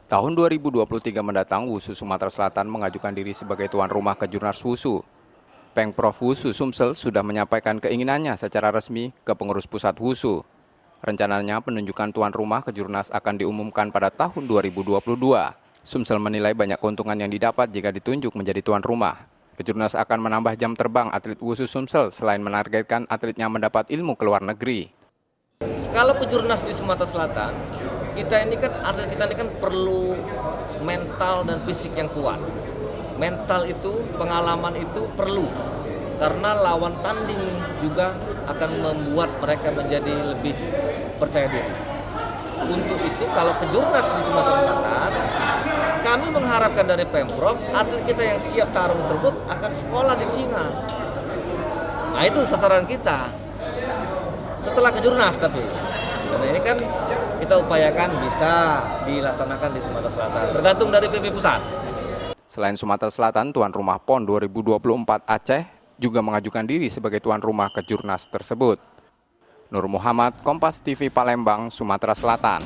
Tahun 2023 mendatang, Wusu Sumatera Selatan mengajukan diri sebagai tuan rumah Kejurnas Wusu. Pengprov Wusu Sumsel sudah menyampaikan keinginannya secara resmi ke pengurus pusat Wusu. Rencananya penunjukan tuan rumah Kejurnas akan diumumkan pada tahun 2022. Sumsel menilai banyak keuntungan yang didapat jika ditunjuk menjadi tuan rumah. Kejurnas akan menambah jam terbang atlet Wusu Sumsel selain menargetkan atletnya mendapat ilmu ke luar negeri. Kalau Kejurnas di Sumatera Selatan, atlet kita ini kan perlu mental dan fisik yang kuat. Mental itu, pengalaman itu perlu, karena lawan tanding juga akan membuat mereka menjadi lebih percaya diri. Untuk itu, kalau Kejurnas di Sumatera Selatan, kami mengharapkan dari Pemprov, atlet kita yang siap tarung tersebut akan sekolah di Cina. Nah, itu sasaran kita. Setelah Kejurnas tapi, karena ini kan kita upayakan bisa dilaksanakan di Sumatera Selatan, tergantung dari PP Pusat. Selain Sumatera Selatan, tuan rumah PON 2024 Aceh juga mengajukan diri sebagai tuan rumah Kejurnas tersebut. Nur Muhammad, Kompas TV Palembang, Sumatera Selatan.